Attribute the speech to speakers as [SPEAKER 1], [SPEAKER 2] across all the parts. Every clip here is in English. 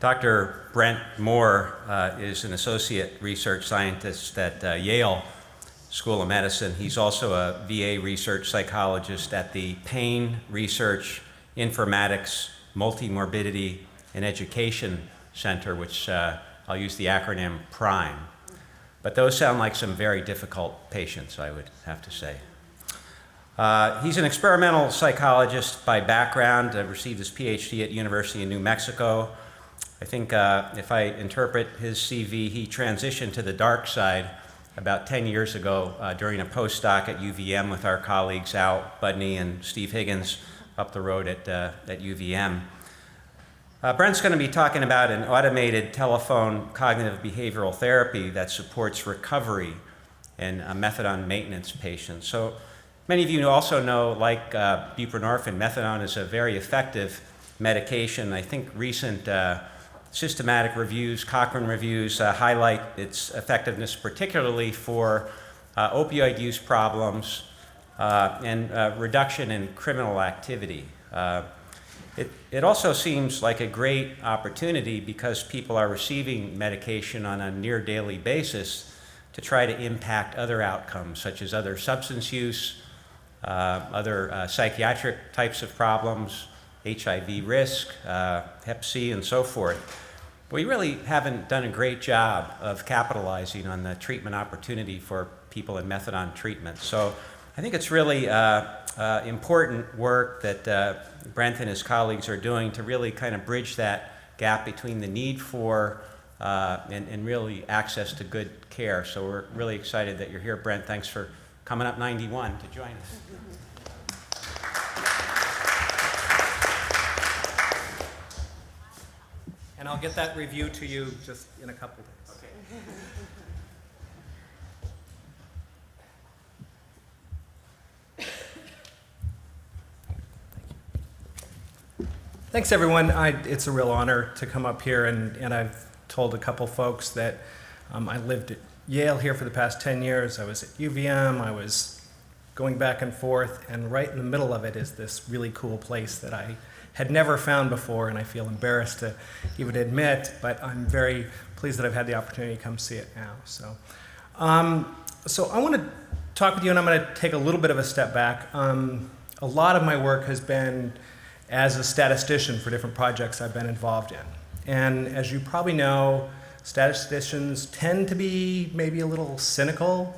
[SPEAKER 1] Dr. Brent Moore is an associate research scientist at Yale School of Medicine. He's also a VA research psychologist at the Pain Research, Informatics, Multimorbidity, and Education Center, which I'll use the acronym PRIME. But those sound like some very difficult patients, I would have to say. He's an experimental psychologist by background, received his PhD at University of New Mexico. I think if I interpret his CV, he transitioned to the dark side about 10 years ago during a postdoc at UVM with our colleagues Al Budney and Steve Higgins up the road at UVM. Brent's going to be talking about an automated telephone cognitive behavioral therapy that supports recovery in methadone maintenance patients. So many of you also know, like buprenorphine, methadone is a very effective medication. I think recent systematic reviews, Cochrane reviews, highlight its effectiveness particularly for opioid use problems and reduction in criminal activity. It also seems like a great opportunity because people are receiving medication on a near daily basis to try to impact other outcomes, such as other substance use, other psychiatric types of problems, HIV risk, Hep C, and so forth. We really haven't done a great job of capitalizing on the treatment opportunity for people in methadone treatment. So I think it's really important work that Brent and his colleagues are doing to really kind of bridge that gap between the need for and really access to good care. So we're really excited that you're here, Brent. Thanks for coming up 91 to join us.
[SPEAKER 2] And I'll get that review to you just in a couple days. Okay. Thanks, everyone. It's a real honor to come up here, and I've told a couple folks that I lived at Yale here for the past 10 years. I was at UVM. I was going back and forth, and right in the middle of it is this really cool place that I had never found before, and I feel embarrassed to even admit, but I'm very pleased that I've had the opportunity to come see it now. So I want to talk with you, and I'm going to take a little bit of a step back. A lot of my work has been as a statistician for different projects I've been involved in. And as you probably know, statisticians tend to be maybe a little cynical,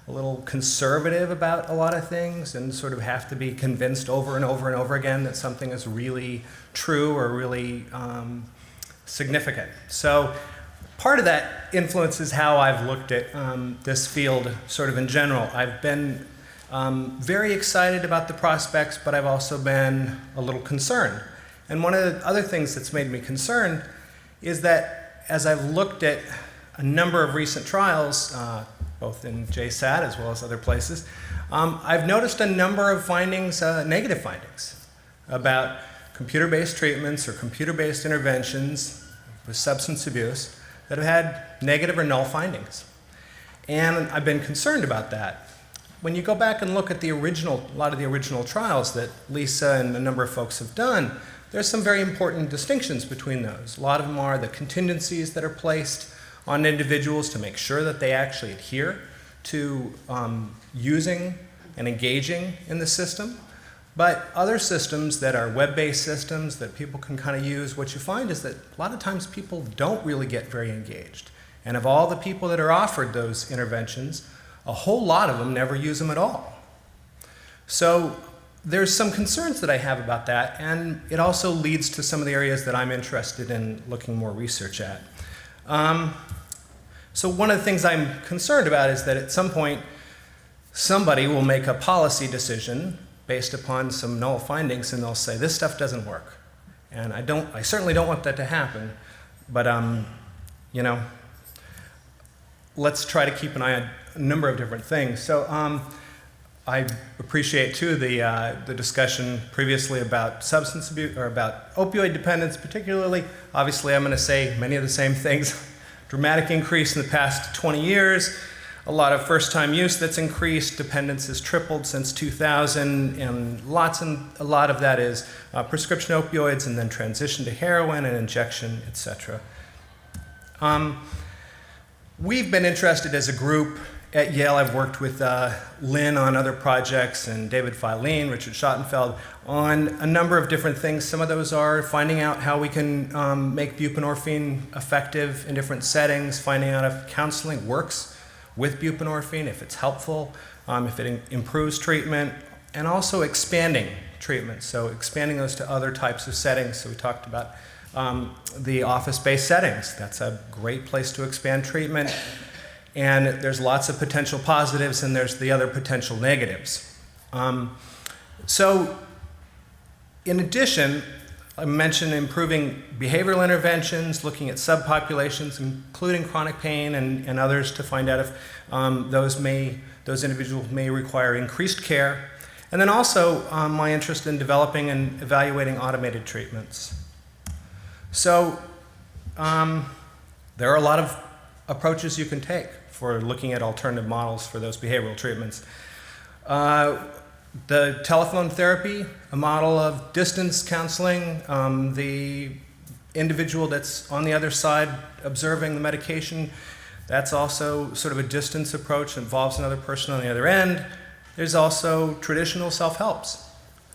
[SPEAKER 2] a little conservative about a lot of things, and sort of have to be convinced over and over and over again that something is really true or really significant. So part of that influences how I've looked at this field sort of in general. I've been very excited about the prospects, but I've also been a little concerned. And one of the other things that's made me concerned is that as I've looked at a number of recent trials, both in JSAT as well as other places, I've noticed a number of findings, negative findings, about computer-based treatments or computer-based interventions with substance abuse that have had negative or null findings. And I've been concerned about that. When you go back and look at a lot of the original trials that Lisa and a number of folks have done, there's some very important distinctions between those. A lot of them are the contingencies that are placed on individuals to make sure that they actually adhere to using and engaging in the system. But other systems that are web-based systems that people can kind of use, what you find is that a lot of times people don't really get very engaged. And of all the people that are offered those interventions, a whole lot of them never use them at all. So there's some concerns that I have about that, and it also leads to some of the areas that I'm interested in looking more research at. So one of the things I'm concerned about is that at some point somebody will make a policy decision based upon some null findings, and they'll say this stuff doesn't work. And I certainly don't want that to happen, but let's try to keep an eye on a number of different things. So I appreciate too the discussion previously about substance abuse, or about opioid dependence particularly. Obviously I'm going to say many of the same things. Dramatic increase in the past 20 years. a lot of first-time use that's increased. Dependence has tripled since 2000, and a lot of that is prescription opioids and then transition to heroin and injection, etc. We've been interested as a group at Yale. I've worked with Lynn on other projects and David Filene, Richard Schottenfeld on a number of different things. Some of those are finding out how we can make buprenorphine effective in different settings, finding out if counseling works with buprenorphine, if it's helpful, if it improves treatment, and also expanding treatment, so expanding those to other types of settings. So we talked about the office-based settings. That's a great place to expand treatment. And there's lots of potential positives, and there's the other potential negatives. So in addition, I mentioned improving behavioral interventions, looking at subpopulations, including chronic pain and others, to find out if those individuals may require increased care. And then also my interest in developing and evaluating automated treatments. So there are a lot of approaches you can take for looking at alternative models for those behavioral treatments. The telephone therapy, a model of distance counseling, the individual that's on the other side observing the medication, that's also sort of a distance approach, involves another person on the other end. There's also traditional self-helps.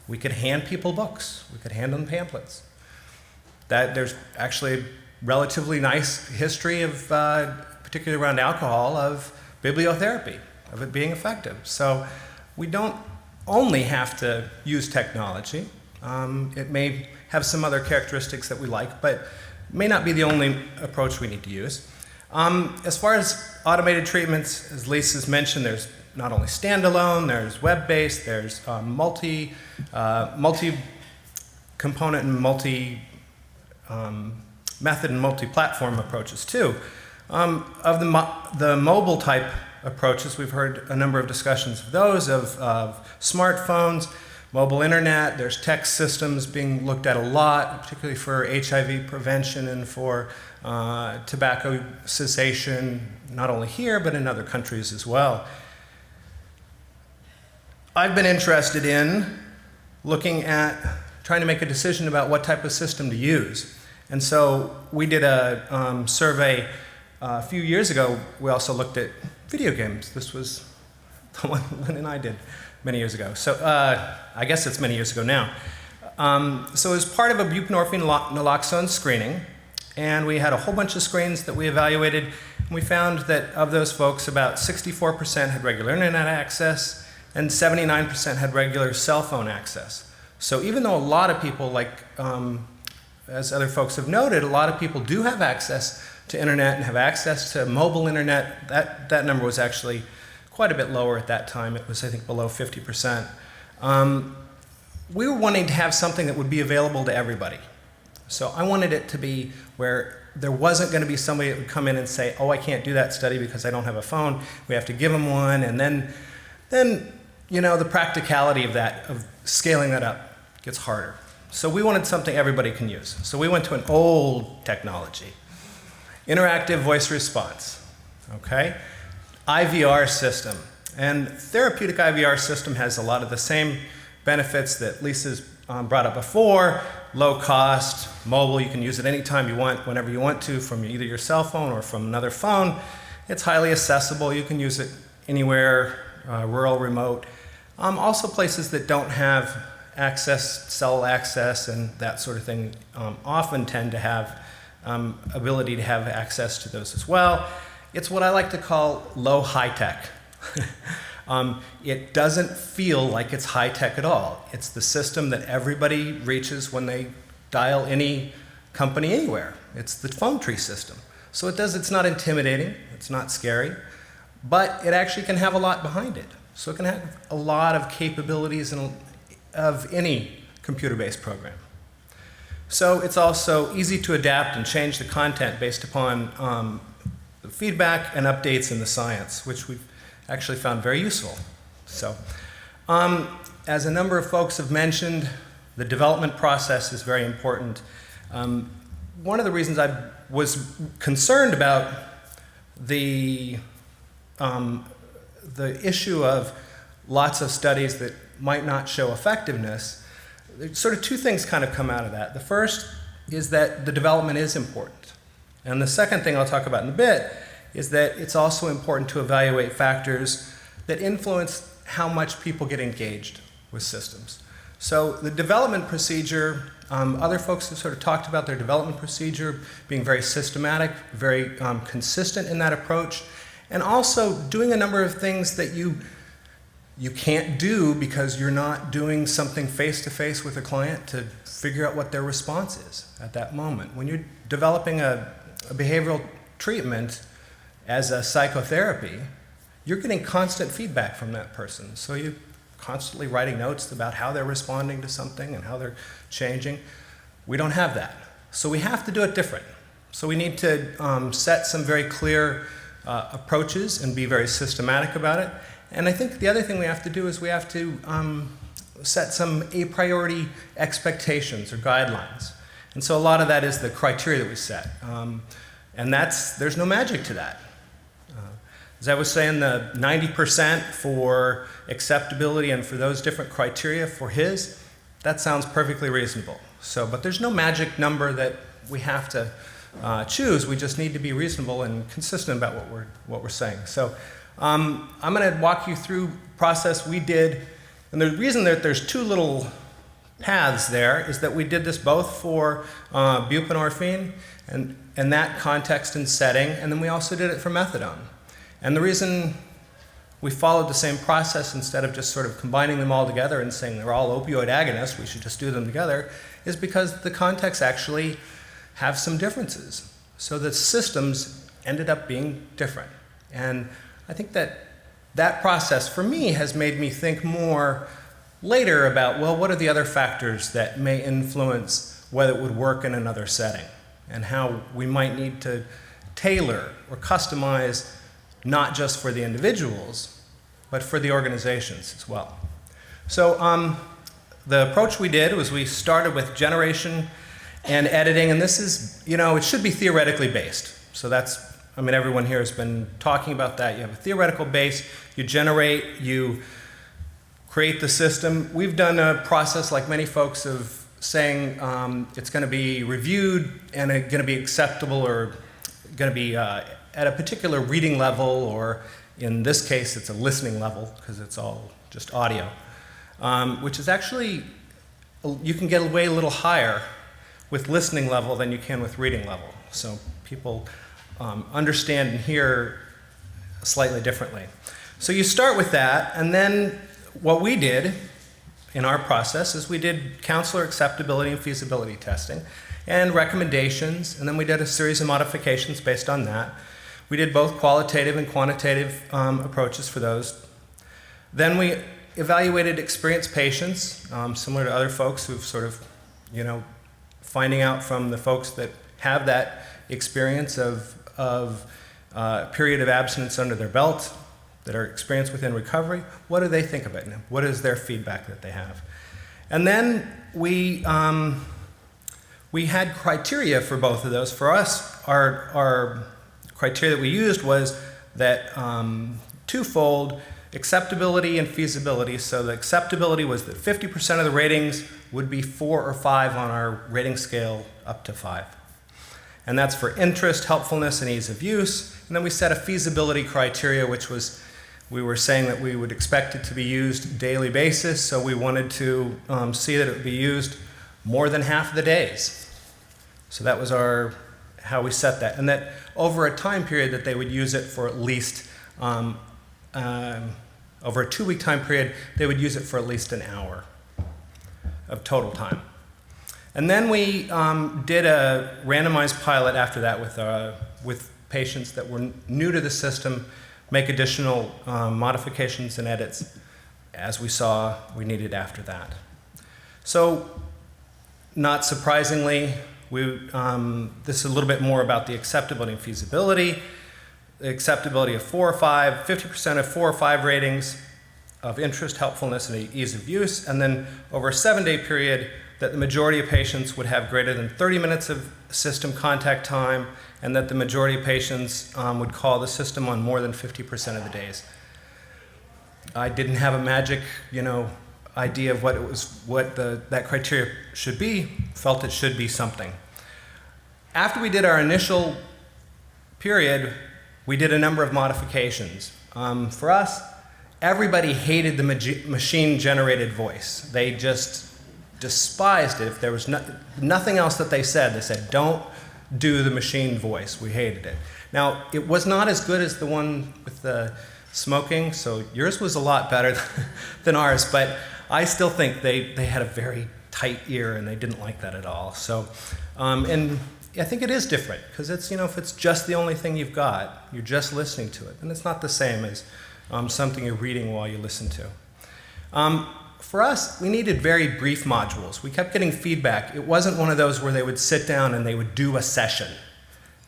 [SPEAKER 2] We could hand people books. We could hand them pamphlets. There's actually a relatively nice history of, particularly around alcohol, of bibliotherapy, of it being effective. So we don't only have to use technology. It may have some other characteristics that we like, but it may not be the only approach we need to use. As far as automated treatments, as Lisa's mentioned, there's not only standalone, there's web-based, there's multi-component and multi-method and multi-platform approaches too. Of the mobile type approaches, we've heard a number of discussions of those, of smartphones, mobile internet. There's text systems being looked at a lot, particularly for HIV prevention and for tobacco cessation, not only here, but in other countries as well. I've been interested in looking at trying to make a decision about what type of system to use. And so we did a survey a few years ago. We also looked at video games. This was the one Lynn and I did many years ago. So I guess it's many years ago now. So as part of a buprenorphine naloxone screening, and we had a whole bunch of screens that we evaluated, and we found that of those folks, about 64% had regular internet access, and 79% had regular cell phone access. So even though a lot of people, like as other folks have noted, a lot of people do have access to internet and have access to mobile internet, that number was actually quite a bit lower at that time. It was, I think, below 50%. We were wanting to have something that would be available to everybody. So I wanted it to be where there wasn't going to be somebody that would come in and say, oh, I can't do that study because I don't have a phone. We have to give them one, and then you know, the practicality of that, of scaling that up, gets harder. So we wanted something everybody can use. So we went to an old technology, interactive voice response, okay? IVR system. And therapeutic IVR system has a lot of the same benefits that Lisa's brought up before. Low cost, mobile, you can use it anytime you want, whenever you want to, from either your cell phone or from another phone. It's highly accessible. You can use it anywhere, rural, remote. Also places that don't have access, cell access, and that sort of thing often tend to have ability to have access to those as well. It's what I like to call low high tech. It doesn't feel like it's high tech at all. It's the system that everybody reaches when they dial any company anywhere. It's the phone tree system. So it's not intimidating, it's not scary, but it actually can have a lot behind it. So it can have a lot of capabilities of any computer-based program. So it's also easy to adapt and change the content based upon the feedback and updates in the science, which we've actually found very useful. So as a number of folks have mentioned, the development process is very important. One of the reasons I was concerned about the the issue of lots of studies that might not show effectiveness, there's sort of two things kind of come out of that. The first is that the development is important. And the second thing I'll talk about in a bit is that it's also important to evaluate factors that influence how much people get engaged with systems. So the development procedure, other folks have sort of talked about their development procedure being very systematic, very consistent in that approach, and also doing a number of things that you can't do because you're not doing something face-to-face with a client to figure out what their response is at that moment. When you're developing a behavioral treatment as a psychotherapy, you're getting constant feedback from that person. So you're constantly writing notes about how they're responding to something and how they're changing. We don't have that. So we have to do it different. So we need to set some very clear approaches and be very systematic about it. And I think the other thing we have to do is we have to set some a priori expectations or guidelines. And so a lot of that is the criteria that we set. And there's no magic to that. As I was saying, the 90% for acceptability and for those different criteria for his, that sounds perfectly reasonable. But there's no magic number that we have to choose. We just need to be reasonable and consistent about what we're saying. So I'm going to walk you through the process we did. And the reason that there's two little paths there is that we did this both for buprenorphine and that context and setting, and then we also did it for methadone. And the reason we followed the same process instead of just sort of combining them all together and saying they're all opioid agonists, we should just do them together, is because the contexts actually have some differences. So the systems ended up being different. And I think that process for me has made me think more later about, well, what are the other factors that may influence whether it would work in another setting and how we might need to tailor or customize not just for the individuals, but for the organizations as well. So the approach we did was we started with generation and editing, and this is, it should be theoretically based. So everyone here has been talking about that. You have a theoretical base, you generate, you create the system. We've done a process like many folks of saying it's going to be reviewed and it's going to be acceptable or going to be at a particular reading level, or in this case, it's a listening level because it's all just audio, which is actually, you can get away a little higher with listening level than you can with reading level. So people understand and hear slightly differently. So you start with that, and then what we did in our process is we did counselor acceptability and feasibility testing and recommendations, and then we did a series of modifications based on that. We did both qualitative and quantitative approaches for those. Then we evaluated experienced patients, similar to other folks who've sort of, finding out from the folks that have that experience of a period of abstinence under their belt, that are experienced within recovery, what do they think of it? What is their feedback that they have? And then we had criteria for both of those. For us, our criteria that we used was that twofold, acceptability and feasibility. So the acceptability was that 50% of the ratings would be 4 or 5 on our rating scale up to 5. And that's for interest, helpfulness, and ease of use. And then we set a feasibility criteria, which was, we were saying that we would expect it to be used daily basis, so we wanted to see that it would be used more than half of the days. So that was how we set that. And that over a time period that they would use it for at least, over a 2-week time period, they would use it for at least an hour of total time. And then we did a randomized pilot after that with patients that were new to the system, make additional modifications and edits as we saw we needed after that. So, not surprisingly, this is a little bit more about the acceptability and feasibility. The acceptability of 4 or 5, 50% of 4 or 5 ratings of interest, helpfulness, and ease of use. And then over a 7-day period, that the majority of patients would have greater than 30 minutes of system contact time, and that the majority of patients would call the system on more than 50% of the days. I didn't have a magic, idea of that criteria should be. Felt it should be something. After we did our initial period, we did a number of modifications. For us, everybody hated the machine-generated voice. They just despised it. If there was nothing else that they said, don't do the machine voice. We hated it. Now, it was not as good as the one with the smoking, so yours was a lot better than ours, but I still think they had a very tight ear and they didn't like that at all. So, and I think it is different, because it's, if it's just the only thing you've got, you're just listening to it, and it's not the same as something you're reading while you listen to. For us, we needed very brief modules. We kept getting feedback. It wasn't one of those where they would sit down and they would do a session.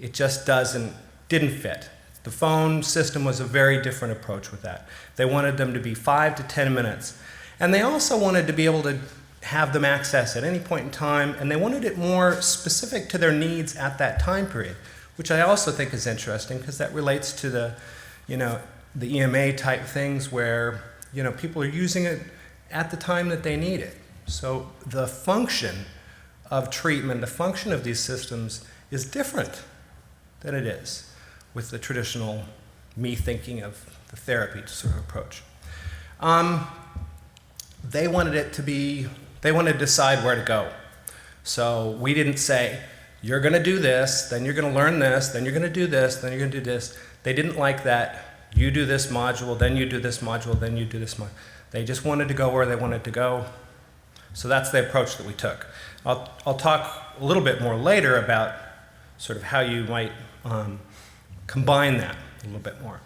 [SPEAKER 2] It just didn't fit. The phone system was a very different approach with that. They wanted them to be 5 to 10 minutes. And they also wanted to be able to have them access at any point in time, and they wanted it more specific to their needs at that time period, which I also think is interesting, because that relates to the EMA type things where, people are using it at the time that they need it. So the function of treatment, the function of these systems is different than it is with the traditional me thinking of the therapy sort of approach. They wanted to decide where to go. So we didn't say, you're going to do this, then you're going to learn this, then you're going to do this, then you're going to do this. They didn't like that. You do this module, then you do this module, then you do this module. They just wanted to go where they wanted to go. So that's the approach that we took. I'll talk a little bit more later about sort of how you might combine that a little bit more.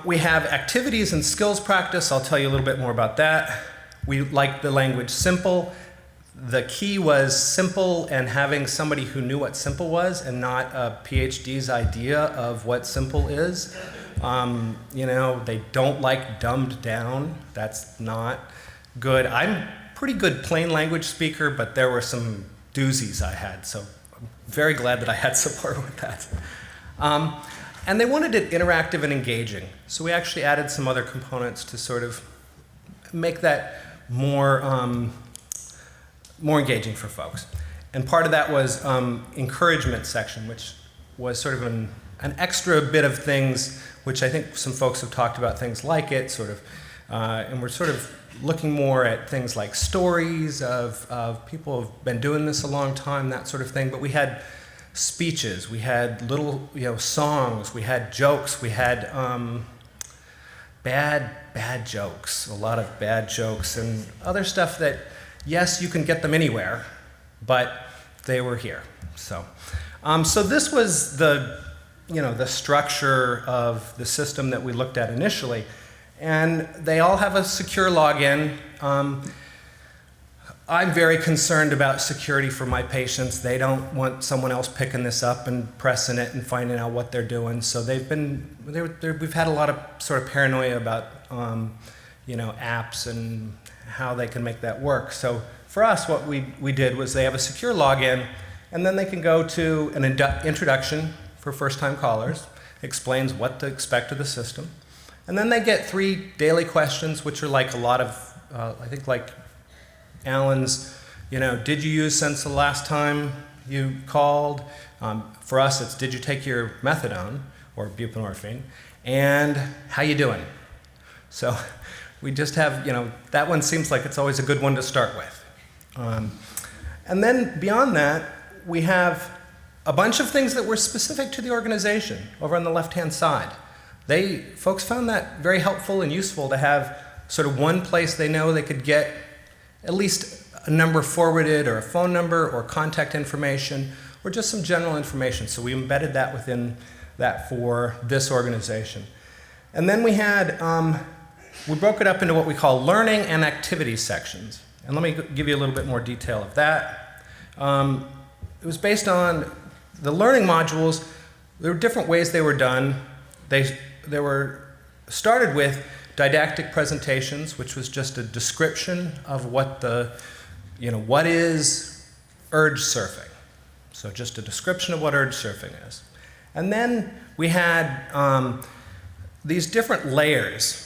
[SPEAKER 2] We have activities and skills practice. I'll tell you a little bit more about that. We like the language simple. The key was simple, and having somebody who knew what simple was and not a PhD's idea of what simple is. They don't like dumbed down. That's not good. I'm pretty good plain language speaker, but there were some doozies I had, so I'm very glad that I had support with that. And they wanted it interactive and engaging. So we actually added some other components to sort of make that more engaging for folks. And part of that was encouragement section, which was sort of an extra bit of things, which I think some folks have talked about things like it, sort of, and we're sort of looking more at things like stories of people who've been doing this a long time, that sort of thing. But we had speeches, we had little songs, we had jokes, we had bad jokes, a lot of bad jokes, and other stuff that, yes, you can get them anywhere, but they were here. So this was the structure of the system that we looked at initially, and they all have a secure login. I'm very concerned about security for my patients. They don't want someone else picking this up and pressing it and finding out what they're doing. So we've had a lot of sort of paranoia about apps and how they can make that work. So for us, what we did was they have a secure login, and then they can go to an introduction for first-time callers, explains what to expect of the system. And then they get 3 daily questions, which are like a lot of, I think like Alan's, did you use since the last time you called? For us, it's did you take your methadone or buprenorphine? And how you doing? So we just have, that one seems like it's always a good one to start with. And then beyond that, we have a bunch of things that were specific to the organization over on the left-hand side. Folks found that very helpful and useful to have sort of one place they know they could get at least a number forwarded, or a phone number, or contact information, or just some general information. So we embedded that within that for this organization. And then we broke it up into what we call learning and activity sections. And let me give you a little bit more detail of that. It was based on the learning modules. There were different ways they were done. They were started with didactic presentations, which was just a description of what the what is urge surfing? So just a description of what urge surfing is. And then we had these different layers.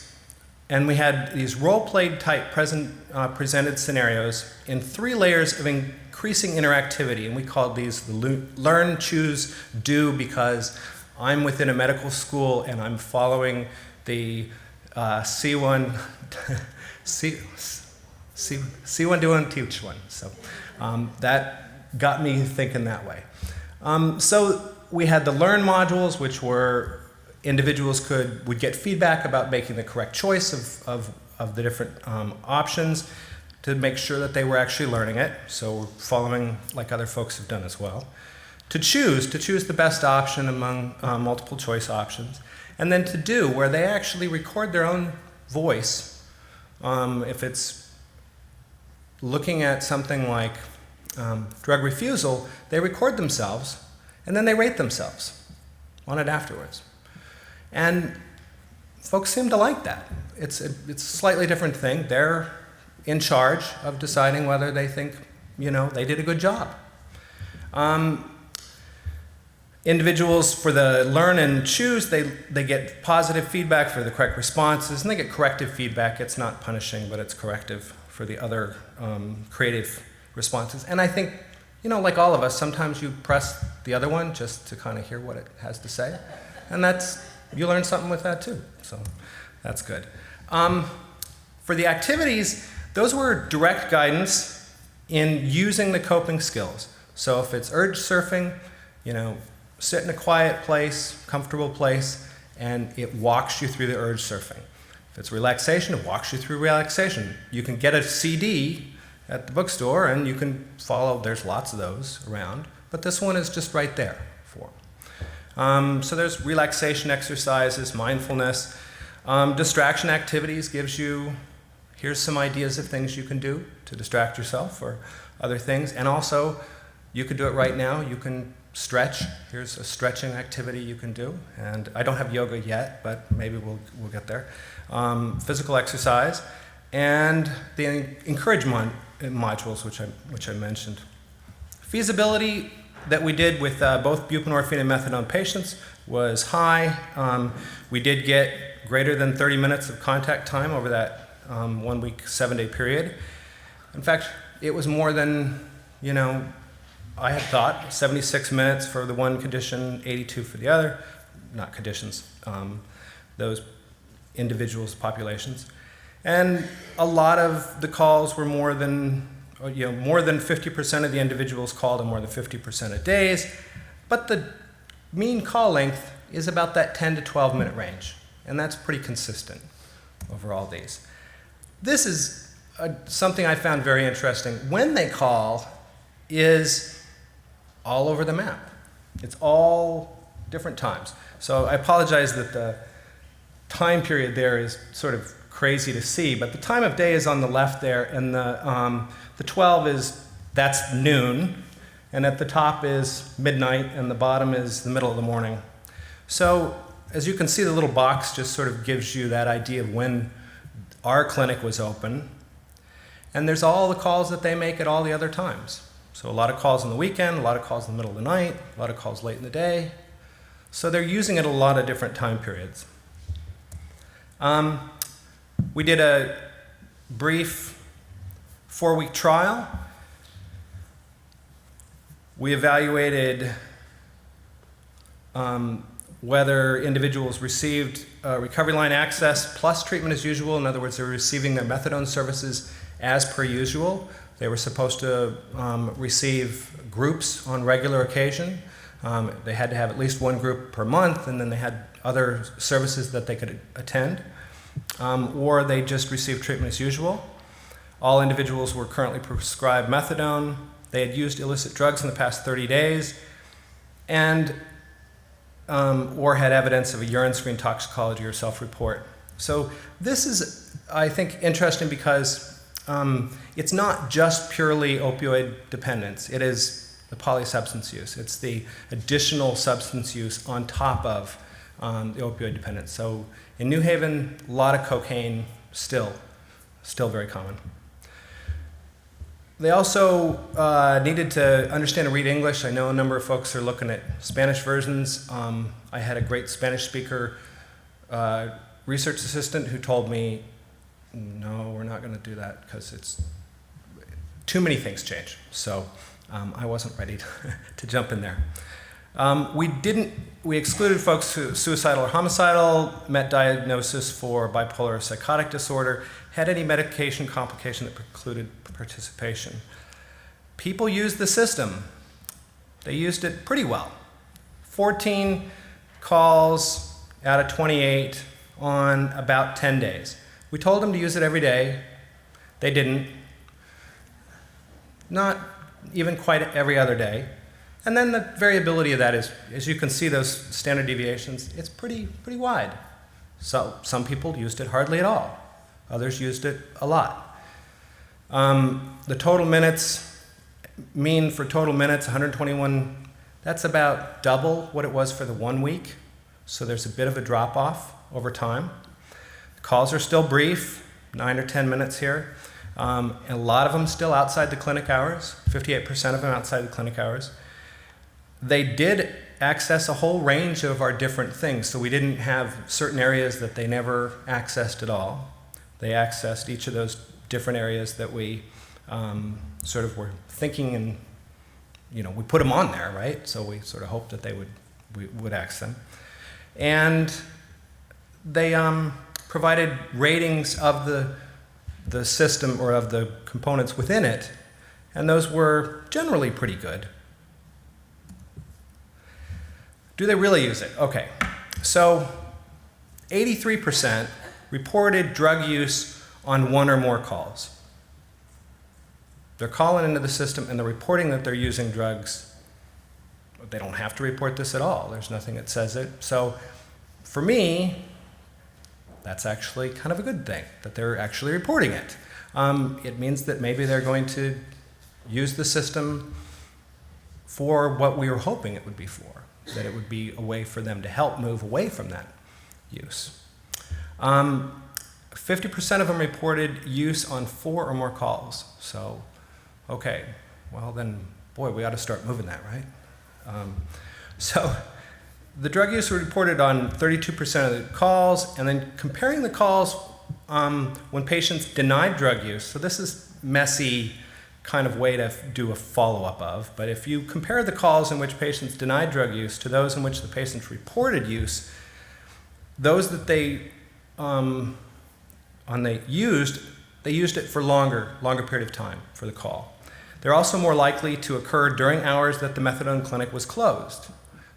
[SPEAKER 2] And we had these role-played type presented scenarios in 3 layers of increasing interactivity. And we called these the learn, choose, do, because I'm within a medical school and I'm following the C1, C1 do one, teach one. So that got me thinking that way. So we had the learn modules, which were individuals would get feedback about making the correct choice of the different options to make sure that they were actually learning it. So we're following like other folks have done as well. To choose the best option among multiple choice options. And then to do, where they actually record their own voice. If it's looking at something like drug refusal, they record themselves and then they rate themselves on it afterwards. And folks seem to like that. It's a slightly different thing. They're in charge of deciding whether they think, they did a good job. Individuals for the learn and choose, they get positive feedback for the correct responses, and they get corrective feedback. It's not punishing, but it's corrective for the other creative responses. And I think, like all of us, sometimes you press the other one just to kind of hear what it has to say. And you learn something with that too, so that's good. For the activities, those were direct guidance in using the coping skills. So if it's urge surfing, sit in a quiet place, comfortable place, and it walks you through the urge surfing. If it's relaxation, it walks you through relaxation. You can get a CD at the bookstore and you can follow, there's lots of those around, but this one is just right there for them. So there's relaxation exercises, mindfulness. Distraction activities gives you, here's some ideas of things you can do to distract yourself or other things. And also, you could do it right now. You can stretch. Here's a stretching activity you can do. And I don't have yoga yet, but maybe we'll get there. Physical exercise. And the encouragement modules, which I mentioned. Feasibility that we did with both buprenorphine and methadone patients was high. We did get greater than 30 minutes of contact time over that 1 week, 7-day period. In fact, it was more than, I had thought, 76 minutes for the one condition, 82 for the other, not conditions, those individuals, populations. And a lot of the calls were more than 50% of the individuals called and more than 50% of days, but the mean call length is about that 10 to 12 minute range, and that's pretty consistent over all these. This is something I found very interesting. When they call is all over the map. It's all different times. So I apologize that the time period there is sort of crazy to see, but the time of day is on the left there, and the 12 that's noon, and at the top is midnight, and the bottom is the middle of the morning. So as you can see, the little box just sort of gives you that idea of when our clinic was open. And there's all the calls that they make at all the other times. So a lot of calls on the weekend, a lot of calls in the middle of the night, a lot of calls late in the day. So they're using it a lot of different time periods. We did a brief 4-week trial. We evaluated whether individuals received recovery line access plus treatment as usual. In other words, they were receiving their methadone services as per usual. They were supposed to receive groups on regular occasion. They had to have at least one group per month, and then they had other services that they could attend. Or they just received treatment as usual. All individuals were currently prescribed methadone. They had used illicit drugs in the past 30 days, and or had evidence of a urine screen toxicology or self-report. So this is, I think, interesting because it's not just purely opioid dependence. It is the polysubstance use. It's the additional substance use on top of the opioid dependence. So in New Haven, a lot of cocaine still very common. They also needed to understand and read English. I know a number of folks are looking at Spanish versions. I had a great Spanish speaker research assistant who told me, no, we're not going to do that because it's too many things change. So I wasn't ready to jump in there. We excluded folks who suicidal or homicidal, met diagnosis for bipolar or psychotic disorder, had any medication complication that precluded participation. People used the system. They used it pretty well. 14 calls out of 28 on about 10 days. We told them to use it every day. They didn't. Not even quite every other day. And then the variability of that is, as you can see those standard deviations, it's pretty wide. So some people used it hardly at all. Others used it a lot. The total minutes, mean for total minutes, 121, that's about double what it was for the 1 week. So there's a bit of a drop off over time. The calls are still brief, 9 or 10 minutes here. And a lot of them still outside the clinic hours, 58% of them outside the clinic hours. They did access a whole range of our different things, so we didn't have certain areas that they never accessed at all. They accessed each of those different areas that we sort of were thinking, and we put them on there, right? So we sort of hoped that we would access them. And they provided ratings of the system or of the components within it, and those were generally pretty good. Do they really use it? Okay, so 83% reported drug use on 1 or more calls. They're calling into the system and they're reporting that they're using drugs. They don't have to report this at all. There's nothing that says it. So for me, that's actually kind of a good thing, that they're actually reporting it. It means that maybe they're going to use the system for what we were hoping it would be for, that it would be a way for them to help move away from that use. 50% of them reported use on 4 or more calls. So, okay, well then, boy, we ought to start moving that, right? So the drug use was reported on 32% of the calls, and then comparing the calls when patients denied drug use. So this is messy kind of way to do a follow-up of, but if you compare the calls in which patients denied drug use to those in which the patients reported use, those that they used it for longer period of time for the call. They're also more likely to occur during hours that the methadone clinic was closed,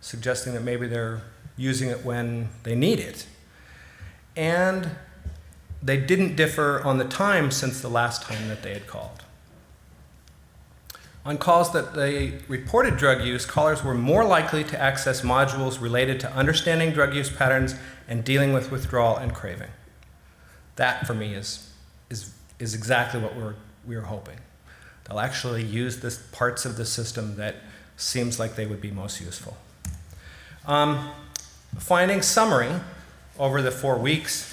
[SPEAKER 2] suggesting that maybe they're using it when they need it. And they didn't differ on the time since the last time that they had called. On calls that they reported drug use, callers were more likely to access modules related to understanding drug use patterns and dealing with withdrawal and craving. That, for me, is exactly what we were hoping. They'll actually use the parts of the system that seems like they would be most useful. Findings summary over the 4 weeks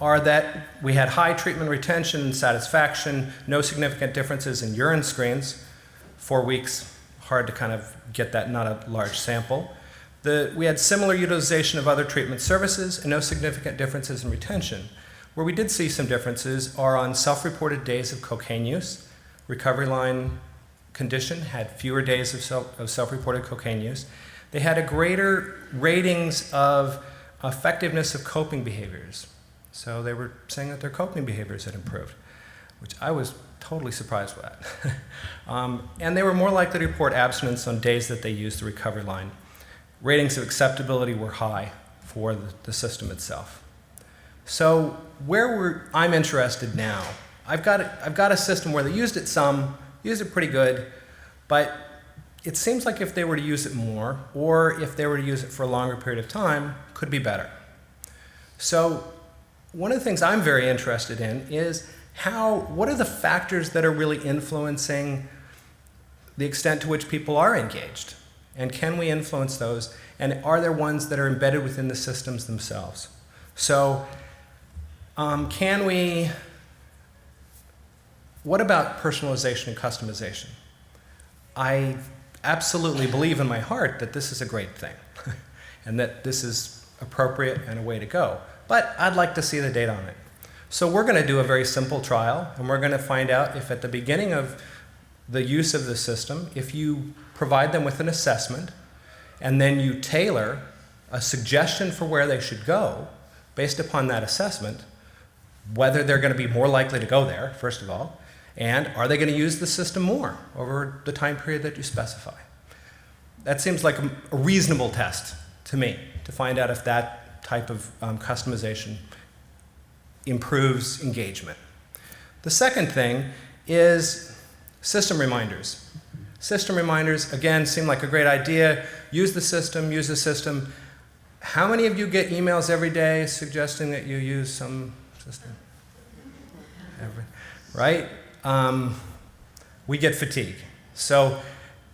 [SPEAKER 2] are that we had high treatment retention and satisfaction, no significant differences in urine screens. 4 weeks, hard to kind of get that, not a large sample. We had similar utilization of other treatment services and no significant differences in retention. Where we did see some differences are on self-reported days of cocaine use. Recovery line condition had fewer days of self-reported cocaine use. They had a greater ratings of effectiveness of coping behaviors. So they were saying that their coping behaviors had improved, which I was totally surprised with. And they were more likely to report abstinence on days that they used the recovery line. Ratings of acceptability were high for the system itself. So I'm interested now, I've got a system where they used it some, used it pretty good, but it seems like if they were to use it more, or if they were to use it for a longer period of time, could be better. So one of the things I'm very interested in is what are the factors that are really influencing the extent to which people are engaged? And can we influence those? And are there ones that are embedded within the systems themselves? So can we what about personalization and customization? I absolutely believe in my heart that this is a great thing and that this is appropriate and a way to go. But I'd like to see the data on it. So we're going to do a very simple trial, and we're going to find out if at the beginning of the use of the system, if you provide them with an assessment, and then you tailor a suggestion for where they should go based upon that assessment, whether they're going to be more likely to go there, first of all, and are they going to use the system more over the time period that you specify. That seems like a reasonable test to me to find out if that type of customization improves engagement. The second thing is system reminders. System reminders, again, seem like a great idea. Use the system, use the system. How many of you get emails every day suggesting that you use some system? Right? We get fatigue. So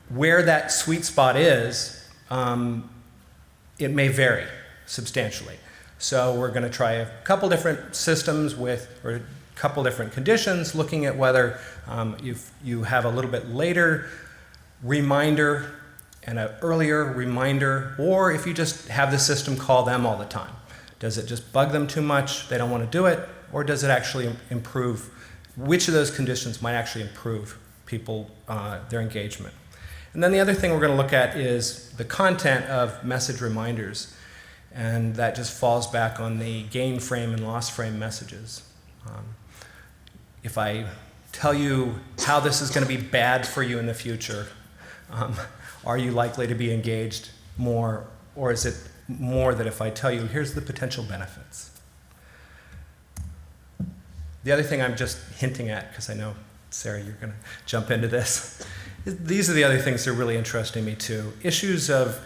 [SPEAKER 2] where that sweet spot is, it may vary substantially. So we're going to try a couple different systems or a couple different conditions, looking at whether you have a little bit later reminder and an earlier reminder, or if you just have the system call them all the time. Does it just bug them too much, they don't want to do it, or does it actually improve? Which of those conditions might actually improve people, their engagement? And then the other thing we're going to look at is the content of message reminders. And that just falls back on the gain frame and loss frame messages. If I tell you how this is going to be bad for you in the future, are you likely to be engaged more? Or is it more that if I tell you, here's the potential benefits? The other thing I'm just hinting at, because I know, Sarah, you're going to jump into this. These are the other things that are really interesting me too. Issues of,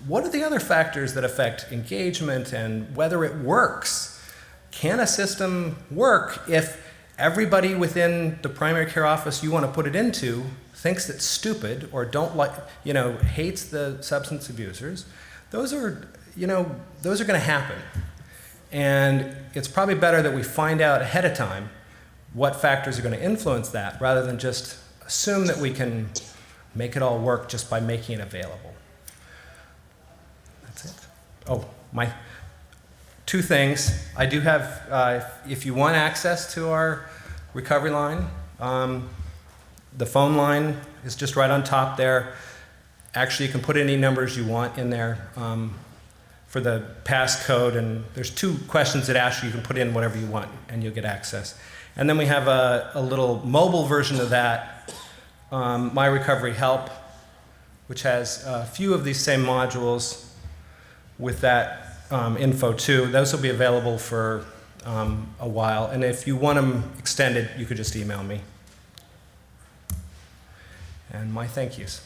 [SPEAKER 2] what are the other factors that affect engagement and whether it works? Can a system work if everybody within the primary care office you want to put it into thinks it's stupid or hates the substance abusers? Those are going to happen. And it's probably better that we find out ahead of time what factors are going to influence that rather than just assume that we can make it all work just by making it available. That's it. Oh, my two things. I do have, if you want access to our recovery line, the phone line is just right on top there. Actually, you can put any numbers you want in there for the passcode, and there's 2 questions that ask you. You can put in whatever you want, and you'll get access. And then we have a little mobile version of that, My Recovery Help, which has a few of these same modules with that info too. Those will be available for a while, and if you want them extended, you could just email me. And my thank yous.